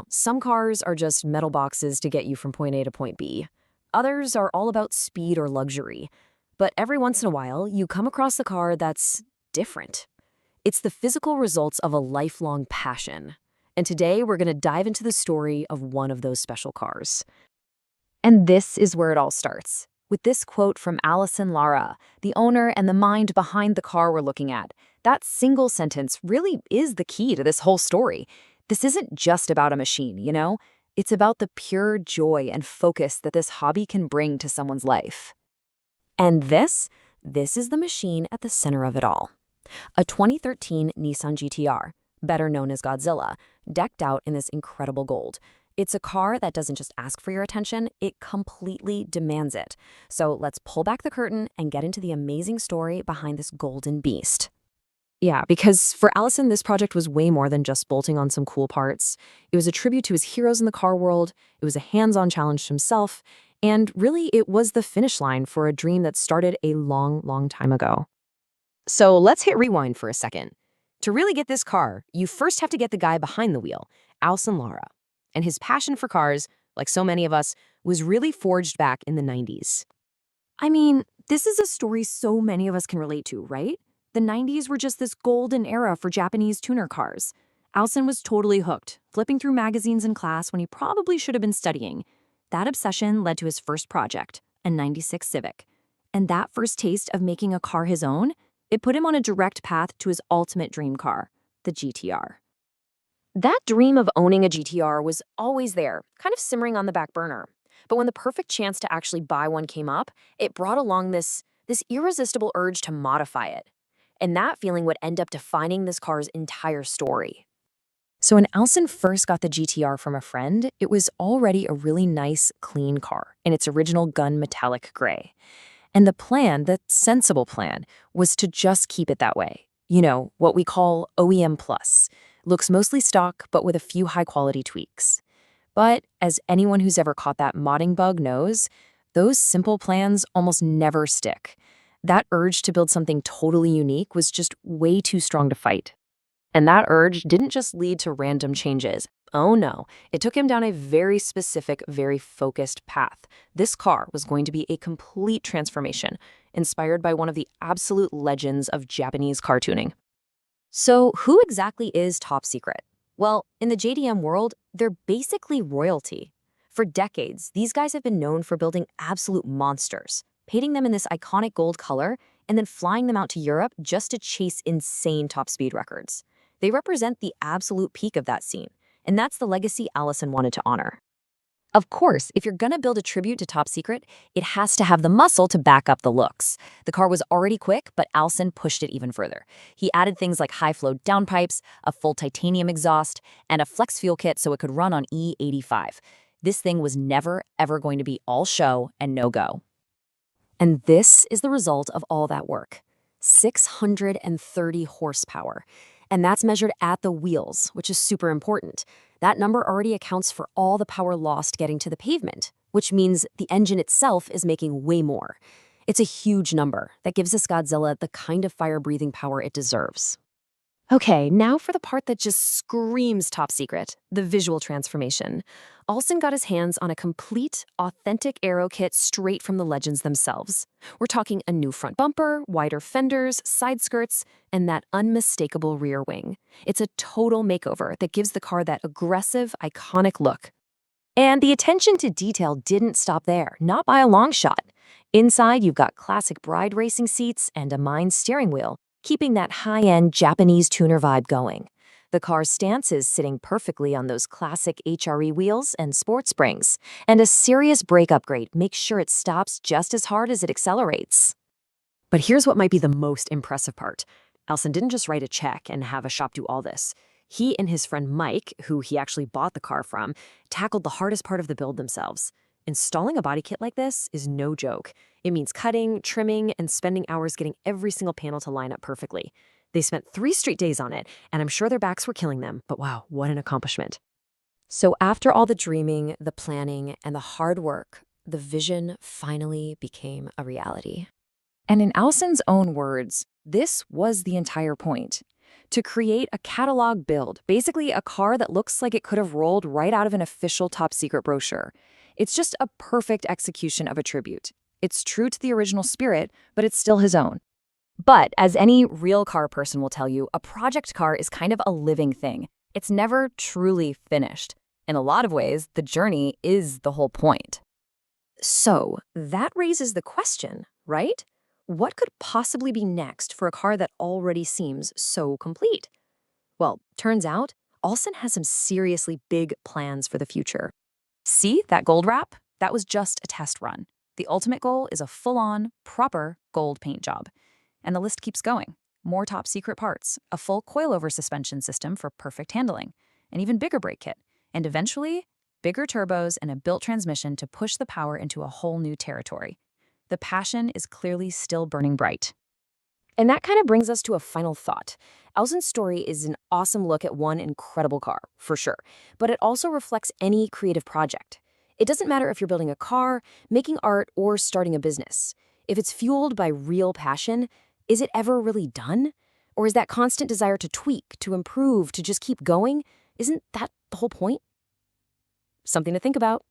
Some cars are just metal boxes to get you from point A to point B. Others are all about speed or luxury. But every once in a while, you come across a car that's different. It's the physical results of a lifelong passion. And today, we're going to dive into the story of one of those special cars. And this is where it all starts, with this quote from Alson Lara, the owner and the mind behind the car we're looking at. That single sentence really is the key to this whole story. This isn't just about a machine, It's about the pure joy and focus that this hobby can bring to someone's life. And this is the machine at the center of it all. A 2013 Nissan GT-R, better known as Godzilla, decked out in this incredible gold. It's a car that doesn't just ask for your attention, it completely demands it. So let's pull back the curtain and get into the amazing story behind this golden beast. Yeah, because for Alson, this project was way more than just bolting on some cool parts. It was a tribute to his heroes in the car world, it was a hands-on challenge to himself, and really it was the finish line for a dream that started a long, long time ago. So let's hit rewind for a second. To really get this car, you first have to get the guy behind the wheel, Alson Lara. And his passion for cars, like so many of us, was really forged back in the 90s. I mean, this is a story so many of us can relate to, right? The 90s were just this golden era for Japanese tuner cars. Alson was totally hooked, flipping through magazines in class when he probably should have been studying. That obsession led to his first project, a '96 Civic. And that first taste of making a car his own, it put him on a direct path to his ultimate dream car, the GT-R. That dream of owning a GT-R was always there, kind of simmering on the back burner. But when the perfect chance to actually buy one came up, it brought along this irresistible urge to modify it. And that feeling would end up defining this car's entire story. So when Alson first got the GT-R from a friend, it was already a really nice, clean car in its original gun metallic gray. And the plan, the sensible plan, was to just keep it that way. What we call OEM plus. Looks mostly stock, but with a few high-quality tweaks. But as anyone who's ever caught that modding bug knows, those simple plans almost never stick. That urge to build something totally unique was just way too strong to fight. And that urge didn't just lead to random changes. Oh no, it took him down a very specific, very focused path. This car was going to be a complete transformation, inspired by one of the absolute legends of Japanese car tuning. So who exactly is Top Secret? Well, in the JDM world, they're basically royalty. For decades, these guys have been known for building absolute monsters, painting them in this iconic gold color, and then flying them out to Europe just to chase insane top speed records. They represent the absolute peak of that scene, and that's the legacy Alson wanted to honor. Of course, if you're gonna build a tribute to Top Secret, it has to have the muscle to back up the looks. The car was already quick, but Alson pushed it even further. He added things like high-flow downpipes, a full titanium exhaust, and a flex fuel kit so it could run on E85. This thing was never, ever going to be all show and no go. And this is the result of all that work. 630 horsepower. And that's measured at the wheels, which is super important. That number already accounts for all the power lost getting to the pavement, which means the engine itself is making way more. It's a huge number that gives this Godzilla the kind of fire-breathing power it deserves. Okay, now for the part that just screams Top Secret, the visual transformation. Alson got his hands on a complete, authentic aero kit straight from the legends themselves. We're talking a new front bumper, wider fenders, side skirts, and that unmistakable rear wing. It's a total makeover that gives the car that aggressive, iconic look. And the attention to detail didn't stop there, not by a long shot. Inside, you've got classic bride racing seats and a Mind steering wheel, keeping that high-end Japanese tuner vibe going. The car's stance is sitting perfectly on those classic HRE wheels and sport springs, and a serious brake upgrade makes sure it stops just as hard as it accelerates. But here's what might be the most impressive part. Alson didn't just write a check and have a shop do all this. He and his friend Mike, who he actually bought the car from, tackled the hardest part of the build themselves. Installing a body kit like this is no joke. It means cutting, trimming, and spending hours getting every single panel to line up perfectly. They spent 3 straight days on it, and I'm sure their backs were killing them, but wow, what an accomplishment. So after all the dreaming, the planning, and the hard work, the vision finally became a reality. And in Alson's own words, this was the entire point. to create a catalog build, basically a car that looks like it could have rolled right out of an official top secret brochure. It's just a perfect execution of a tribute. It's true to the original spirit, but it's still his own. But as any real car person will tell you, a project car is kind of a living thing. It's never truly finished. In a lot of ways, the journey is the whole point. So that raises the question, right? What could possibly be next for a car that already seems so complete? Well, turns out, Alson has some seriously big plans for the future. See that gold wrap? That was just a test run. The ultimate goal is a full-on, proper gold paint job. And the list keeps going. More top secret parts, a full coilover suspension system for perfect handling, an even bigger brake kit, and eventually, bigger turbos and a built transmission to push the power into a whole new territory. The passion is clearly still burning bright. And that kind of brings us to a final thought. Alson's story is an awesome look at one incredible car, for sure, but it also reflects any creative project. It doesn't matter if you're building a car, making art, or starting a business. If it's fueled by real passion, is it ever really done? Or is that constant desire to tweak, to improve, to just keep going, isn't that the whole point? Something to think about.